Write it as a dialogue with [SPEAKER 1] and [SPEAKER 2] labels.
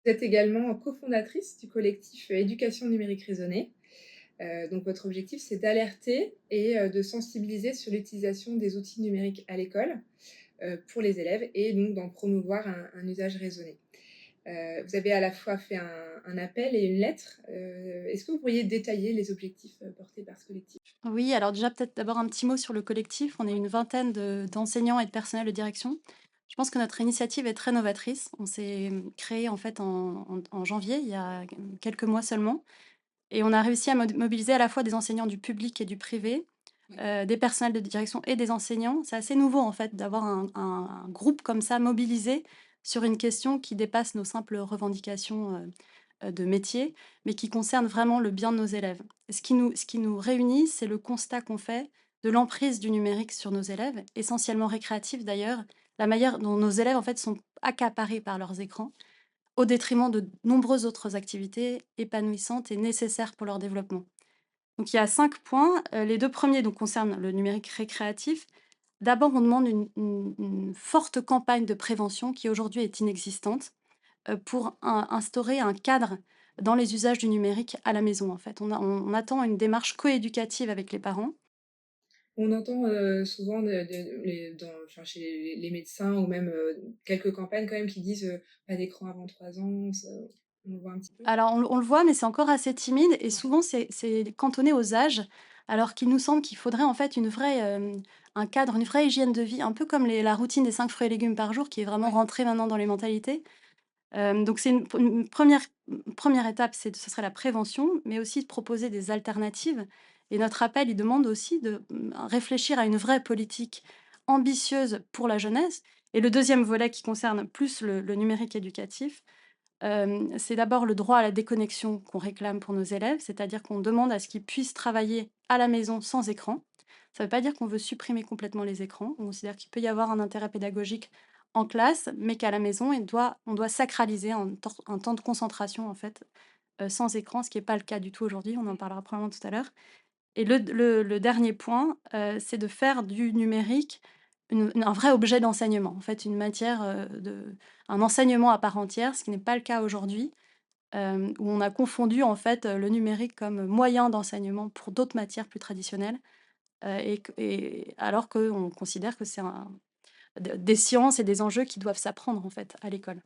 [SPEAKER 1] Vous êtes également cofondatrice du collectif Éducation numérique raisonnée. Donc votre objectif, c'est d'alerter et de sensibiliser sur l'utilisation des outils numériques à l'école, pour les élèves et donc d'en promouvoir un usage raisonné. Vous avez à la fois fait un appel et une lettre. Est-ce que vous pourriez détailler les objectifs, portés par ce collectif?
[SPEAKER 2] Oui, alors déjà peut-être d'abord un petit mot sur le collectif. On est une vingtaine d'enseignants et de personnels de direction. Je pense que notre initiative est très novatrice. On s'est créé en fait en janvier, il y a quelques mois seulement. Et on a réussi à mobiliser à la fois des enseignants du public et du privé,
[SPEAKER 1] Ouais.
[SPEAKER 2] des personnels de direction et des enseignants. C'est assez nouveau en fait d'avoir un groupe comme ça mobilisé sur une question qui dépasse nos simples revendications de métier, mais qui concerne vraiment le bien de nos élèves. Et ce qui nous réunit, c'est le constat qu'on fait de l'emprise du numérique sur nos élèves, essentiellement récréatifs d'ailleurs, la manière dont nos élèves en fait sont accaparés par leurs écrans au détriment de nombreuses autres activités épanouissantes et nécessaires pour leur développement. Donc il y a 5 points, les 2 premiers donc concernent le numérique récréatif. D'abord, on demande une forte campagne de prévention qui aujourd'hui est inexistante, pour instaurer un cadre dans les usages du numérique à la maison, en fait. On attend une démarche coéducative avec les parents.
[SPEAKER 1] On entend, souvent de les dans enfin chez les médecins ou même, quelques campagnes quand même qui disent, «Pas d'écran avant 3 ans», ça on le voit un petit peu?
[SPEAKER 2] Alors on le voit, mais c'est encore assez timide et souvent c'est cantonné aux âges, alors qu'il nous semble qu'il faudrait en fait un cadre, une vraie hygiène de vie, un peu comme la routine des 5 fruits et légumes par jour qui est vraiment
[SPEAKER 1] Ouais.
[SPEAKER 2] rentrée maintenant dans les mentalités. Donc c'est une 1re étape, ce serait la prévention, mais aussi de proposer des alternatives et notre appel, il demande aussi de, réfléchir à une vraie politique ambitieuse pour la jeunesse et le deuxième volet qui concerne plus le numérique éducatif, c'est d'abord le droit à la déconnexion qu'on réclame pour nos élèves, c'est-à-dire qu'on demande à ce qu'ils puissent travailler à la maison sans écran. Ça ne veut pas dire qu'on veut supprimer complètement les écrans. On considère qu'il peut y avoir un intérêt pédagogique en classe, mais qu'à la maison, on doit sacraliser un temps de concentration, en fait, sans écran, ce qui est pas le cas du tout aujourd'hui. On en parlera probablement tout à l'heure. Et le dernier point, c'est de faire du numérique un vrai objet d'enseignement, en fait, une matière, un enseignement à part entière, ce qui n'est pas le cas aujourd'hui, où on a confondu, en fait, le numérique comme moyen d'enseignement pour d'autres matières plus traditionnelles, et alors qu'on considère que c'est des sciences et des enjeux qui doivent s'apprendre, en fait, à l'école.